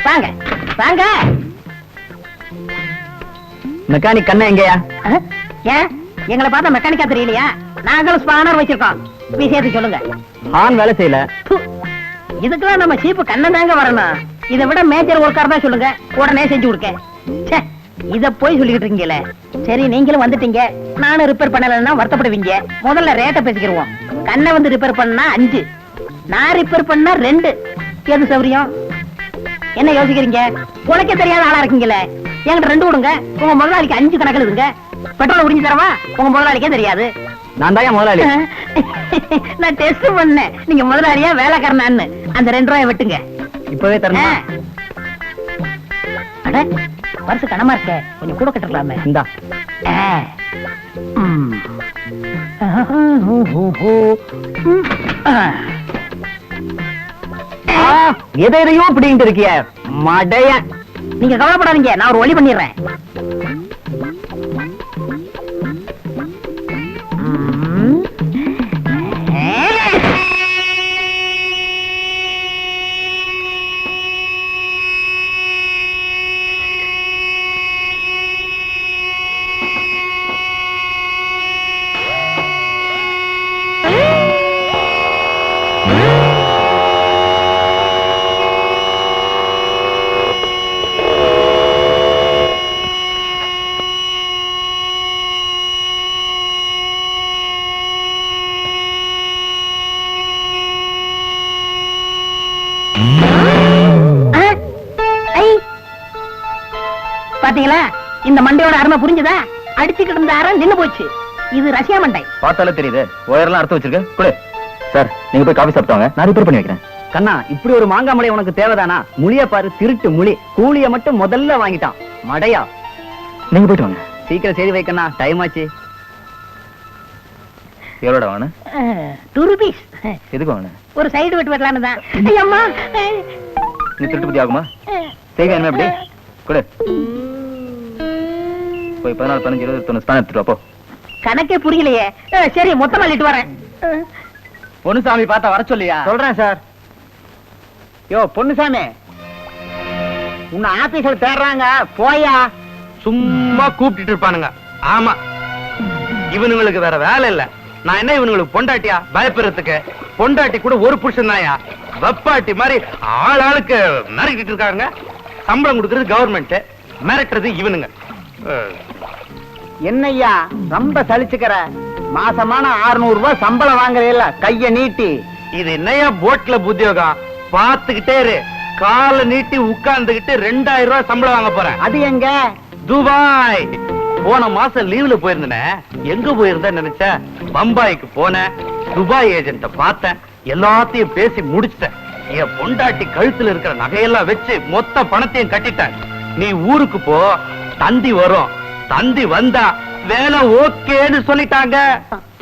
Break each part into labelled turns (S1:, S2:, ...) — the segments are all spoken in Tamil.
S1: வாங்க வாங்க.
S2: மெக்கானிக் கண்ணா எங்கயா?
S1: ஏன் எங்களை பார்த்தா மெக்கானிக்கா தெரியலையா? நாங்களும் ஸ்பானர் வச்சிருக்கோம், விஷயத்தை சொல்லுங்க.
S2: ஆன் வேலை செய்யல.
S1: இதுக்கெல்லாம் நம்ம சீப்பு கண்ணன் தாங்க வரணும். இதை விட மேஜர் ஒர்க்கர் தான் சொல்லுங்க, உடனே செஞ்சு கொடுக்க. இத போய் சொல்லிக்கிட்டு இருக்கீங்களே. சரி, நீங்களும் வந்துட்டீங்க, நானும் ரிப்பேர் பண்ணலன்னா வருத்தப்படுவீங்க. முதல்ல ரேட்டை பேசிக்கிருவோம். கண்ணை வந்து ரிப்பேர் பண்ணா 5, நான் ரிப்பேர் பண்ணா 2. எது சௌரியம்? என்ன யோசிக்கிறீங்க? உனக்க தெரியாத ஆளா இருக்கீங்களே. என்கிட்ட 2 விடுங்க, உங்க முதலாளிக்கு 5 கணக்கில் இருங்க. பெட்ரோல் உறிஞ்சு தரவா? உங்க முதலாளிக்கே தெரியாது.
S2: நான் தான் முதலாளி.
S1: நான் டெஸ்ட் பண்ணேன், நீங்க முதலாளியா வேலைக்காரனான்னு. அந்த 2 ரூபாய் வெட்டுங்க.
S2: இப்பவே தரணும்.
S1: அட, வருஷம் கனமா இருக்க, கொஞ்சம் கூட கட்டலாமே.
S2: இந்தா. எதையும் அப்படின்ட்டு இருக்கிய மடைய.
S1: நீங்க கவலைப்படாதீங்க, நான் ஒரு வழி பண்ணிடுறேன். பாத்தீங்களா, இந்த மண்டையோட அருமை புரிஞ்சுதா? அடிச்சுக்கிட்டு இருந்த அறம் நின்னு போச்சு. இது ரஷ்யா மண்டை.
S2: பார்த்தாலே தெரியுது, ஒயர்லாம் அறுத்து வச்சிருக்க. குடு சார், நீங்க போய் காபி சாப்பிட்டாங்க, நான் ரிப்பேர் பண்ணி வைக்கிறேன். கண்ணா, இப்படி ஒரு மாங்காய் மலை உனக்கு தேவைதானா? முழிய பாரு, திருட்டு முழி. கூலிய மட்டும் முதல்ல வாங்கிட்டான் மடையா. நீங்க போயிட்டு வாங்க, சீக்கிரம் செய்தி வைக்கண்ணா, டைம் ஆச்சு. எவ்வளோட வாங்க?
S1: 2 rupees.
S2: எதுக்கு வாங்க?
S1: ஒரு சைடு வெட்டு வெட்டலான்னு தான். அம்மா,
S2: நீ திருட்டு புத்தி ஆகுமா? செய்தி என்ன எப்படி? குடு. போய் 14, 15, 20, 91 ஸ்பான் எடுத்துட்டு போ.
S1: கணக்கே புரியலையே. சரி, மொத்தமா அள்ளிட்டு வரேன்.
S2: பொன்னுசாமி பார்த்தா வர சொல்லியா? சொல்றேன் சார். யோ பொன்னுசாமி, உன்னை ஆபீஸ்ல தேடுறாங்க, போயா.
S3: சும்மா கூப்பிட்டு இருப்பானுங்க. ஆமா, இவனுங்களுக்கு வேற வேலை இல்ல. நான் என்ன இவனுங்களுக்கு பொண்டாட்டியா பயப்படுறதுக்கு? பொண்டாட்டி கூட ஒரு புருஷன் தாயா, வெப்பாட்டி மாதிரி ஆளுக்கு மிரட்டிட்டு இருக்காங்க. சம்பளம் கொடுக்கறது கவர்மெண்ட், மிரட்டுறது இவனுங்க.
S2: என்னய்யா ரொம்ப சலிச்சுக்கிற? மாசமான 600 ரூபாய் சம்பளம் வாங்குறீல்ல, கைய நீட்டி.
S3: இது என்னையா போட்ல புத்தியோகம்? பாத்துக்கிட்டே இரு, கால நீட்டி உட்கார்ந்துகிட்டு 2000 ரூபாய் சம்பளம் வாங்க போறேன்.
S2: அது எங்க?
S3: துபாய். போன மாசம் லீவ்ல போயிருந்தேன். எங்க போயிருந்தேன் நினைச்ச? பம்பாய்க்கு போனேன். துபாய் ஏஜென்ட்ட பார்த்தேன், எல்லாத்தையும் பேசி முடிச்சிட்டேன். என் பொண்டாட்டி கழுத்துல இருக்கிற நகையெல்லாம் வச்சு மொத்த பணத்தையும் கட்டிட்டேன். நீ ஊருக்கு போ, தந்தி வரும். தந்தி வந்தா வேலை ஓகேன்னு சொல்லிட்டாங்க.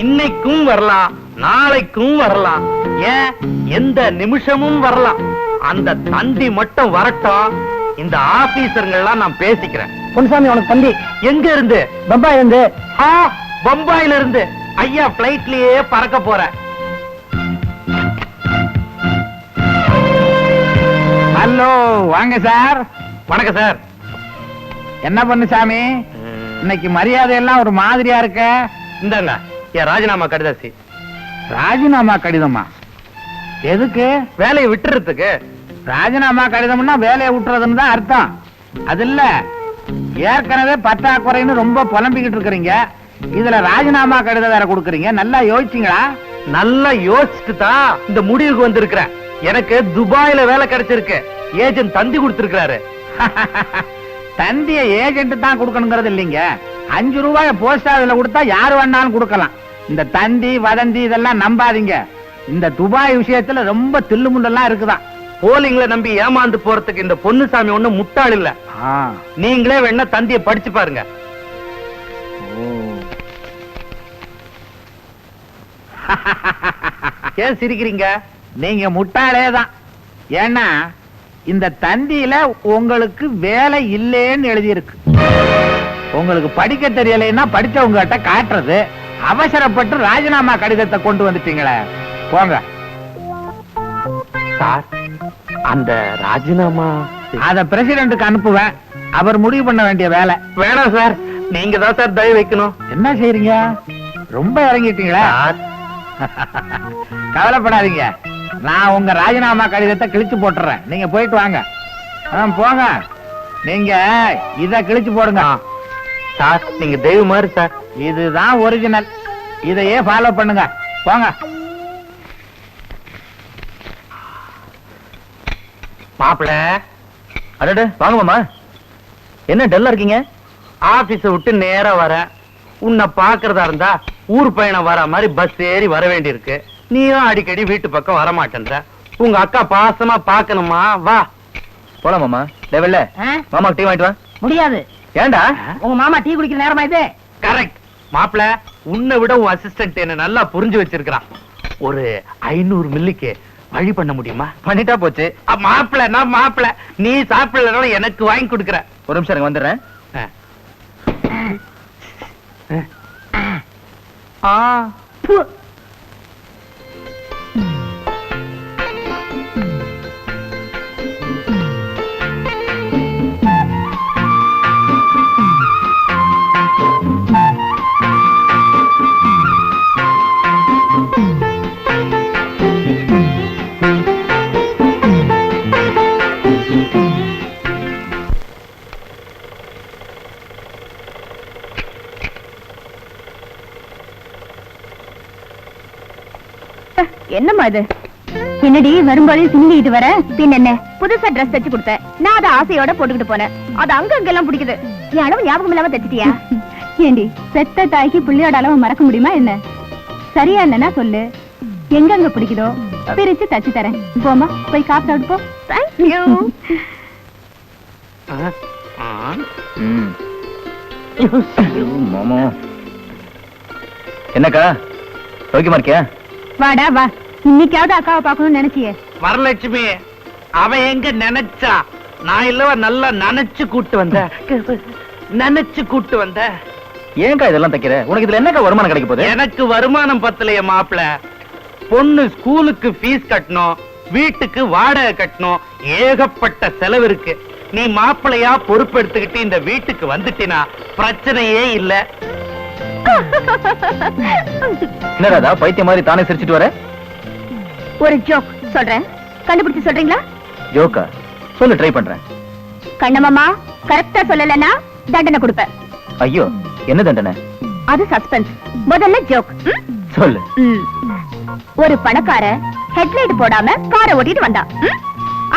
S3: இன்னைக்கும் வரலாம், நாளைக்கும் வரலாம், ஏன் எந்த நிமிஷமும் வரலாம். அந்த தந்தி மட்டும் வரட்டும். இந்த ஆபீசர்கள்லாம் நான் பேசிக்கிறேன்.
S2: பொன்னுசாமி, உனக்கு தந்தி
S3: எங்க இருந்து?
S2: பம்பாயில இருந்து.
S3: பம்பாயில இருந்து. ஐயா, பிளைட்லயே பறக்க போறேன்.
S4: ஹலோ, வாங்க சார்.
S3: வணக்கம் சார்.
S4: என்ன பொன்னுசாமி, இன்னைக்கு மரியாதை எல்லாம் ஒரு மாதிரியா இருக்க?
S3: இந்தாங்க என் ராஜினாமா கடிதாசி.
S4: ராஜினாமா கடிதமா? எதுக்கு?
S3: வேலையை விட்டுறதுக்கு.
S4: ராஜினாமா கடிதம்னா வேலையை விட்டுறதுன்னு தான் அர்த்தம். அது இல்ல, ஏற்கனவே பற்றாக்குறைன்னு ரொம்ப புலம்பிக்கிட்டு இருக்கிறீங்க, இதுல ராஜினாமா கடிதம் வேற கொடுக்கறீங்க. நல்லா யோசிச்சீங்களா?
S3: நல்லா யோசிச்சுட்டு தான் இந்த முடிவுக்கு வந்திருக்கிறேன். எனக்கு துபாயில வேலை கிடைச்சிருக்கு. ஏஜென்ட் தந்தி கொடுத்திருக்கிறாரு.
S4: தந்திய ஏஜென்ட் தான் கொடுக்கணுங்கிறது இல்லைங்க. 5 ரூபாய போஸ்ட் ஆஃபீஸ்ல கொடுத்தா யாரு வேணாலும் கொடுக்கலாம். இந்த தந்தி வதந்தி இதெல்லாம் நம்பாதீங்க. இந்த துபாய் விஷயத்துல ரொம்ப தில்லுமுள்ளெல்லாம் இருக்குதான்.
S3: போலிங்களை நம்பி ஏமாந்து போறதுக்கு இந்த பொன்னுசாமி ஒண்ணு முட்டாள் இல்ல. நீங்களே வேணா தந்தியை படிச்சு பாருங்க. ஏன் சிரிக்கிறீங்க?
S4: நீங்க முட்டாளே தான். ஏன்னா இந்த தந்தியில உங்களுக்கு வேலை இல்லேன்னு எழுதி இருக்கு. உங்களுக்கு படிக்க தெரியலைன்னா படிச்சவங்க கிட்ட காட்டுறது. அவசரப்பட்டு ராஜினாமா கடிதத்தை கொண்டு வந்துட்டீங்களே, போங்க.
S3: சார் அந்த ராஜினாமா
S4: அத பிரசிடென்ட்டுக்கு அனுப்புவேன், அவர் முடிவு பண்ண வேண்டிய வேலை.
S3: வேணாம் சார், நீங்க தான் சார் தயவு வைக்கணும்.
S4: என்ன செய்றீங்க, ரொம்ப இறங்கிட்டீங்களா?
S3: சார்,
S4: கவலைப்படாதீங்க, நான் உங்க ராஜினாமா கடிதத்தை கிழிச்சு போட்டுறேன், நீங்க போயிட்டு வாங்க. போங்க, நீங்க இத கிழிச்சு போடுங்க.
S3: சார் நீங்க தெய்வம் மாதிரி சார்.
S4: இதுதான் ஒரிஜினல், இதையே ஃபாலோ பண்ணுங்க, போங்க.
S3: மாப்பிள,
S2: அடடே வாங்க மாமா, என்ன டல்லா இருக்கீங்க?
S3: ஆபீஸ விட்டு நேரா வர, உன்னை பாக்குறதா இருந்தா ஊர் பயணம் வர மாதிரி பஸ் ஏறி வர வேண்டி இருக்கு. நீயும் அடிக்கடி வீட்டு பக்கம் வர மாட்டேன்ற. உங்க அக்கா பாசமா பாக்கணுமா, வா
S2: போலாம் மாமா. லெவல்ல மாமா டீ வாங்கிட்டு வா.
S1: முடியாது.
S2: ஏண்டா?
S1: உங்க மாமா டீ குடிக்கிற நேரமா இது?
S3: கரெக்ட் மாப்பிள, உன்னை விட உன் அசிஸ்டன்ட் என்ன நல்லா புரிஞ்சு வச்சிருக்கான். ஒரு 500 மில்லிக்கு வழி பண்ண முடியுமா?
S2: பண்ணிட்டா போச்சு.
S3: மாப்பிள, நான் மாப்பிள, நீ சாப்பிடலனாலும் எனக்கு வாங்கி கொடுக்கற.
S2: ஒரு நிமிஷம் எனக்கு வந்துடுறேன்.
S1: பு.
S5: என்னம்மா இது? என்னடி வரும்போது சிந்திட்டு வர? பின் என்ன புதுசா ட்ரெஸ் தச்சு கொடுத்தேன், நான் அதை ஆசையோட போட்டுக்கிட்டு போனேன். அது அங்கெல்லாம் பிடிக்குது. என் அளவு ஞாபகம் இல்லாம தச்சிட்டியா? ஏண்டி, செத்த தாய்க்கு புள்ளியோட அளவு மறக்க முடியுமா என்ன? சரியா இல்லைன்னா சொல்லு, எங்கெங்க பிடிக்குதோ பிரிச்சு தச்சு தரேன். போமா, போய் காசு சாப்பிட்டு போ. தேங்க்யூ.
S2: மாமா என்னக்கா சௌக்கியமா இருக்கியா?
S5: வாடா வா, இன்னைக்காவது அக்காவை பார்க்கணும்னு நினைச்சியே.
S3: வரலட்சுமி, அவன் எங்க நினைச்சா, நான் இல்லவா நல்லா நினைச்சு கூட்டு வந்த, நினைச்சு கூட்டு வந்த.
S2: ஏன்க்கா இதெல்லாம் தைக்கிற? உனக்கு இதுல என்னக்கா வருமானம் கிடைக்க போகுது?
S3: எனக்கு வருமானம் பத்தலைய மாப்பிள. பொண்ணு ஸ்கூலுக்கு ஃபீஸ் கட்டணும், வீட்டுக்கு வாடகை கட்டணும், ஏகப்பட்ட செலவு இருக்கு. நீ மாப்பிளையா பொறுப்பெடுத்துக்கிட்டு இந்த வீட்டுக்கு வந்துட்டினா பிரச்சனையே இல்ல.
S2: என்னடா பைத்தியம் மாதிரி தானே சிரிச்சிட்டு வர?
S5: ஒரு ஜோக் சொல்றேன், கண்டுபிடிச்சு சொல்றீங்களா?
S2: ஜோக்கா? சொல்லு, ட்ரை பண்றேன்.
S5: கண்ணம்மா கரெக்டா சொல்லலன்னா தண்டனை கொடுப்பேன்.
S2: ஐயோ, என்ன தண்டனை?
S5: அது சஸ்பென்ஸ். முதல்ல ஜோக்.
S2: சொல்லு.
S5: ஒரு பணக்கார ஹெட்லைட் போடாம காரை ஓட்டிட்டு வந்தான்.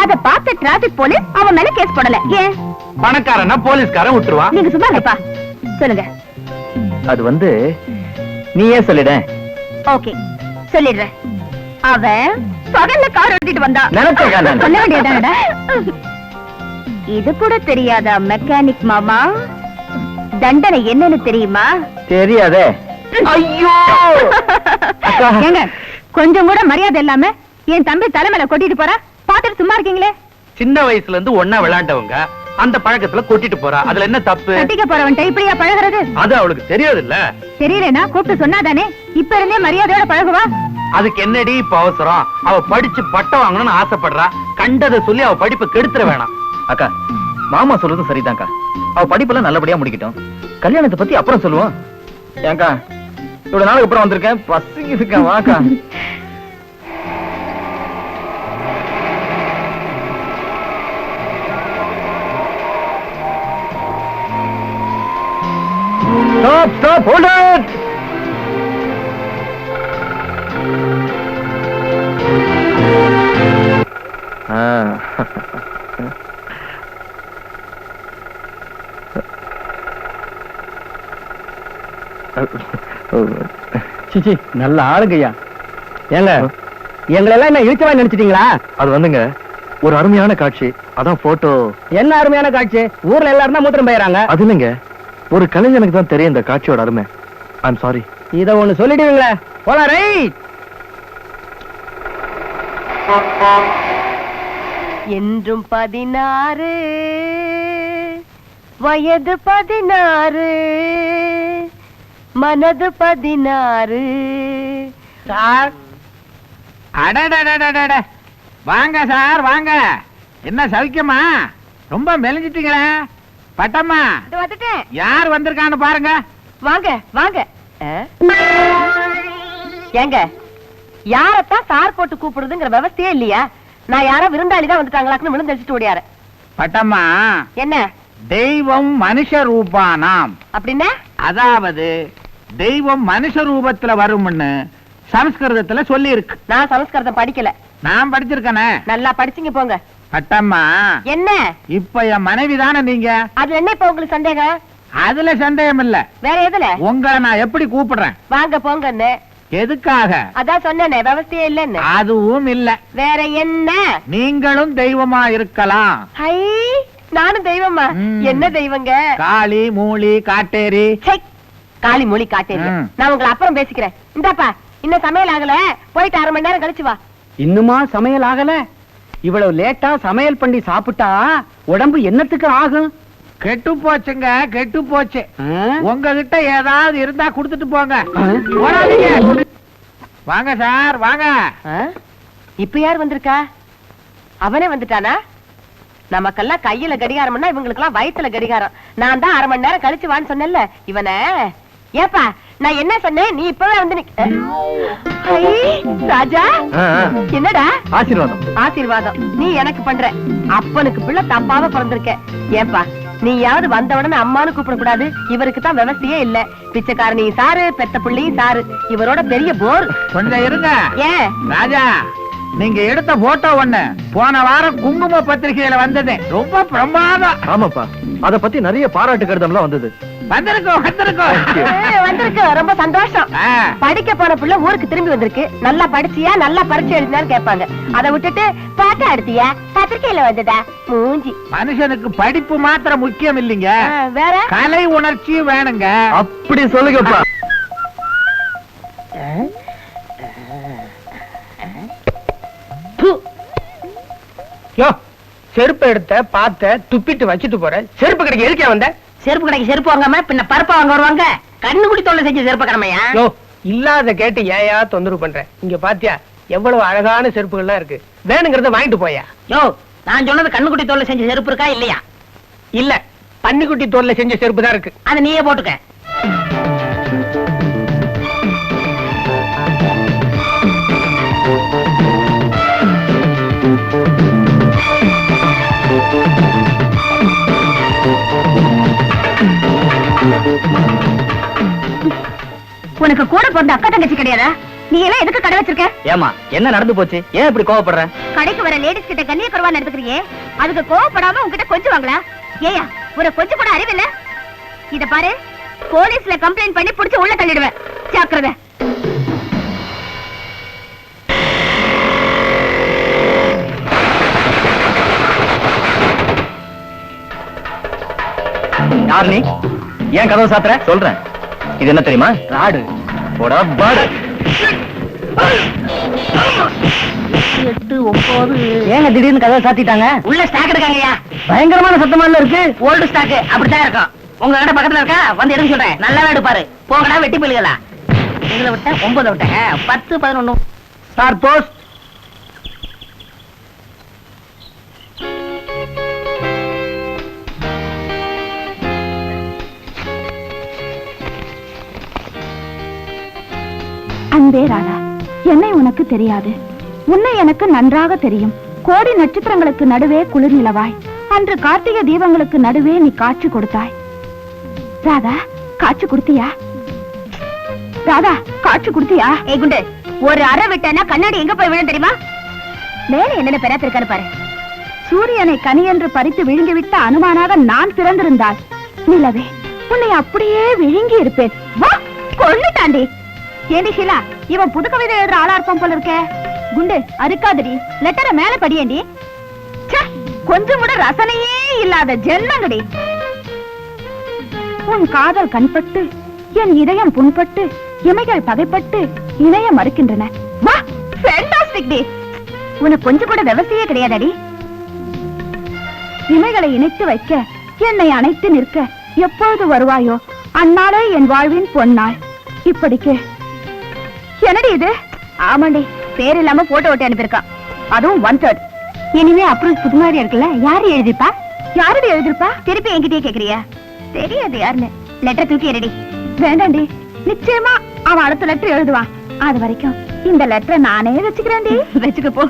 S5: அத பார்த்த டிராபிக் போலீஸ் அவன் மேல கேஸ் போடல. ஏன்?
S3: பணக்காரனா போலீஸ்காரன் விட்டுருவான்.
S5: நீங்க சும்மா இருப்பா. சொல்லுங்க.
S2: அது வந்து நீயே சொல்லிட.
S5: ஓகே, சொல்லிடுறேன். அவன் பகல்ல கார் ஓட்டிட்டு வந்தான்.
S2: நினைச்சேன் நான்.
S5: சொல்ல வேண்டியதானடா. இது கூட தெரியாதா மெக்கானிக் மாமா? தண்டனை என்னன்னு தெரியுமா?
S2: தெரியாதே.
S5: ஐயோ, ஏங்க கொஞ்சம் கூட மரியாதை இல்லாம என் தம்பி தலைமையில கொட்டிட்டு போறா, பாத்துட்டு சும்மா இருக்கீங்களே.
S3: சின்ன வயசுல இருந்து ஒன்னா விளையாண்டவங்க அந்த பழக்கத்துல கொட்டிட்டு போறா, அதுல என்ன தப்பு?
S5: கட்டிக்க போறவன்ட்ட இப்படியா பழகுறது?
S3: அது அவளுக்கு தெரியாது இல்ல.
S5: தெரியலனா கூப்பிட்டு சொன்னாதானே இப்ப இருந்தே மரியாதையோட பழகுவா.
S3: அதுக்கு என்னடி இப்ப அவசரம்? அவ படிச்சு பட்டம் வாங்கணும்னு ஆசைப்படுறா, கண்டதை சொல்லி அவ படிப்பை கெடுத்துற வேணாம்.
S2: அக்கா, மாமா சொல்றதும் சரிதான்க்கா. அவ படிப்பெல்லாம் நல்லபடியா முடிக்கட்டும், கல்யாணத்தை பத்தி அப்புறம் சொல்லுவோம். ஏங்கா, இவ்வளவு நாளுக்கு அப்புறம் வந்திருக்கேன், பசிக்குதுக்கா, வாக்கா. Stop, stop, hold it!
S1: சிச்சி, நல்ல ஆளுங்கய்யா. ஏங்க, எங்களெல்லாம் என்ன இழுச்சவா நினைச்சிட்டீங்களா?
S2: அது வந்துங்க ஒரு அருமையான காட்சி, அதான் போட்டோ.
S1: என்ன அருமையான காட்சி? ஊர்ல எல்லாரும் தான் மூத்திரம் போயிறாங்க.
S2: அது இல்லைங்க, ஒரு கலைஞனுக்கு தான் தெரியும் இந்த காட்சியோட அருமை. I'm sorry.
S1: இத ஒண்ணு சொல்லிடுவீங்களே. போலாம், ரைட்.
S5: என்றும் 16 வயது 16 மனது 16.
S4: சார், அடடடடடட, வாங்க சார் வாங்க. என்ன சௌக்கியமா? ரொம்ப மெலிஞ்சிட்டீங்களே. பட்டம்மா
S5: வந்துட்டேன்.
S4: யார் வந்திருக்கான்னு பாருங்க.
S1: வாங்க வாங்க. ஏங்க யாரத்தான் சார் போட்டு கூப்பிடுறதுங்கிற விவசாயே இல்லையா? நான் யாரோ விருந்தாளி தான் வந்துட்டாங்களாக்குன்னு விழுந்தடிச்சிட்டு ஓடியாரு.
S4: பட்டம்மா,
S1: என்ன
S4: தெய்வம் மனுஷ ரூபானாம்
S1: அப்படின்னா?
S4: அதாவது தெய்வம் மனுஷ ரூபத்துல வரும்னு சமஸ்கிருதத்துல சொல்லி இருக்கு.
S1: நான் சமஸ்கிருதம் படிக்கல.
S4: நான் படிச்சிருக்கேனே.
S1: நல்லா படிச்சீங்க போங்க.
S4: பட்டம்மா,
S1: என்ன
S4: இப்ப என் மனைவி தானே நீங்க.
S1: அதுல என்ன இப்ப உங்களுக்கு சந்தேகம்?
S4: அதுல சந்தேகம் இல்ல.
S1: வேற எதுல?
S4: உங்களை நான் எப்படி கூப்பிடுறேன்?
S1: வாங்க போங்கன்னு.
S4: எதுக்காக?
S1: அதான் சொன்னேனே விவசாயே இல்லன்னு.
S4: அதுவும் இல்ல.
S1: வேற என்ன?
S4: நீங்களும் தெய்வமா இருக்கலாம்.
S1: ஹை, நானும் தெய்வமா? என்ன தெய்வங்க?
S4: காளி, மூலி, காட்டேரி.
S1: ச்சை, காளி மொழி காட்டேரி. நான் உங்களை அப்புறம் பேசிக்கிறேன். இந்தாப்பா, இன்னும் சமையல் ஆகல, போயிட்டு 1/2 மணி நேரம் கழிச்சு வா.
S2: இன்னுமா சமையல் ஆகல? இவ்வளவு லேட்டா சமையல் பண்ணி சாப்பிட்டா உடம்பு என்னத்துக்கு ஆகும்?
S4: கெட்டு போச்சுங்க, கெட்டு போச்சு. உங்ககிட்ட ஏதாவது இருந்தா குடுத்துட்டு போங்க. ஓடாதீங்க. வாங்க சார் வாங்க.
S1: இப்ப யார் வந்திருக்கா? அவனே வந்துட்டானா? நமக்கெல்லாம் கையில கடிகாரம்னா இவங்களுக்கு எல்லாம் வயித்துல கடிகாரம். நான் தான் 1/2 மணி நேரம் கழிச்சு வான்னு சொன்னேன்ல இவன. ஏப்பா நான் என்ன சொன்னேன்? நீ இப்பவே வந்து ராஜா. என்னடா
S2: ஆசீர்வாதம்?
S1: ஆசீர்வாதம் நீ எனக்கு பண்ற. அப்பனுக்கு பிள்ளை தப்பாவ பிறந்திருக்க. ஏப்பா நீயாவது வந்த உடனே அம்மானு கூப்பிட கூடாது? இவருக்கு தான் விவசாயே இல்ல. பிச்சைக்காரனி சாரு, பெத்த பிள்ளையும் சாரு. இவரோட பெரிய போர்.
S4: கொஞ்சம் இருங்க.
S1: ஏன்
S4: ராஜா, நீங்க எடுத்த போட்டோ ஒண்ணு போன வாரம் குங்கும பத்திரிகையில வந்தது. ரொம்ப பிரமாதம்.
S2: ஆமாப்பா, அத பத்தி நிறைய பாராட்டு கடிதம்லாம் வந்தது.
S4: வந்திருக்கோம்
S1: வந்திருக்கு. ரொம்ப சந்தோஷம். படிக்க போன பிள்ளை ஊருக்கு திரும்பி வந்திருக்கு. நல்லா படிச்சியா, நல்லா பரீட்சை எழுதினான்னு கேட்பாங்க. அதை விட்டுட்டு பாட்டா எடுத்தியா, பத்திரிகையில வந்ததா? மூஞ்சி.
S4: மனுஷனுக்கு படிப்பு மாத்திரம் முக்கியம் இல்லைங்க,
S1: வேற
S4: கலை உணர்ச்சியும் வேணுங்க.
S2: அப்படி சொல்லுங்கப்பா.
S6: செருப்பு எடுத்த பார்த்த துப்பிட்டு வச்சுட்டு போற. செருப்பு கடைக்கு எதுக்கே வந்த?
S1: செருப்பு கடைக்கு செருப்பு வாங்காம பின்ன பருப்பா வாங்க வருவாங்க? கண்ணு குடி தொல்லை செஞ்ச செருப்பு கடமையா?
S6: இல்லாத கேட்டு ஏயா தொந்தரவு பண்ற? இங்க பாத்தியா எவ்வளவு அழகான செருப்புகள்லாம் இருக்கு. வேணுங்கிறத வாங்கிட்டு போயா.
S1: நான் சொன்னது கண்ணுக்குட்டி தோல்ல செஞ்ச செருப்பு இருக்கா இல்லையா?
S6: இல்ல, பன்னிக்குட்டி தோல்ல செஞ்ச செருப்பு தான் இருக்கு.
S1: அதை நீயே போட்டுக்க.
S5: உனக்கு கூட பிறந்த அக்கா தங்கச்சி கிடையாதா? நீ எல்லாம் எதுக்கு கடை வச்சிருக்க?
S2: ஏமா என்ன நடந்து போச்சு? ஏன் இப்படி கோவப்படுற?
S5: கடைக்கு வர லேடிஸ் கிட்ட கண்ணிய குறைவா நடந்துக்கிறியே, அதுக்கு கோவப்படாம உன்கிட்ட கொஞ்சம் வாங்களா? ஏயா உனக்கு கொஞ்சம் கூட அறிவில்ல? இத பாரு, போலீஸ்ல கம்ப்ளைண்ட் பண்ணி புடிச்சு உள்ள தள்ளிடுவேன். ஜாக்கிரதை.
S2: யார் நீ? ஏன் கதவு சாத்துற? சொல்றேன். இது என்ன தெரியுமா? ராடு. போடா பாடு.
S1: 8, 9.
S2: ஏங்க திடீர்னு கதவை சாத்திட்டாங்க?
S1: உள்ள ஸ்டாக் எடுக்காங்கயா.
S2: பயங்கரமான சத்தமா இருக்கு.
S1: ஓல்டு ஸ்டாக் அப்படித்தான் இருக்கும். உங்க கடை பக்கத்துல இருக்கா? வந்து எடுக்க சொல்றேன். நல்லா எடுப்பாரு. போங்கடா வெட்டி போயிடுங்களா. எங்களை விட்ட 9 விட்டேன். 10, 11.
S6: Sir post.
S5: அன்பே ராதா, என்னை உனக்கு தெரியாது, உன்னை எனக்கு நன்றாக தெரியும். கோடி நட்சத்திரங்களுக்கு நடுவே குளிர் நிலவாய், அன்று கார்த்திகை தீபங்களுக்கு நடுவே நீ காட்சி கொடுத்தாய். ராதா, காட்சி கொடுத்தியா? ராதா, காட்சி கொடுத்தியா? ஏ குண்டு, ஒரு அறை விட்டனா கண்ணாடி எங்க போய் விழும் தெரியுமா? மேலே என்னென்ன பெறாத்திருக்காரு பாரு. சூரியனை கனியென்று பறித்து விழுங்கிவிட்ட அனுமானாக நான் பிறந்திருந்தால் நிலவே உன்னை அப்படியே விழுங்கி இருப்பேன். வா, கொள்ளுட்டாண்டி. ஏண்டி ஷீலா, இவன் புது கவிதை எழுதுற ஆளா இருப்பான் போல இருக்க. குண்டு, அறுக்காதடி, லெட்டரை மேல படியேண்டி. கொஞ்சம் கூட ரசனையே இல்லாத ஜென்மங்கடி. உன் காதல் கண்பட்டு என் இதயம் புண்பட்டு இமைகள் பகைப்பட்டு இணைய மறுக்கின்றன. வா, ஃபேண்டாஸ்டிக் டி. உனக்கு கொஞ்சம் கூட விவசாயே கிடையாதடி. இமைகளை இணைத்து வைக்க, என்னை அணைத்து நிற்க எப்பொழுது வருவாயோ அந்நாளே என் வாழ்வின் பொன்னாள். இப்படிக்கு என்னடி இது? ஆமாண்டி, பேர் இல்லாம போட்டோ ஓட்டி அனுப்பியிருக்கான். அதுவும் 1/3. இனிமே அப்ரோச் புது மாதிரி இருக்குல்ல, யாரு எழுதிப்பா? யாருடைய எழுதிருப்பா? திருப்பி என்கிட்டயே கேக்குறியா? தெரியாது யாருன்னு. லெட்டர் தூக்கி எறடி. வேண்டாண்டி, நிச்சயமா அவன் அடுத்த லெட்டர் எழுதுவான். அது வரைக்கும் இந்த லெட்டரை நானே வச்சுக்கிறேன்டி. வச்சுக்க போ.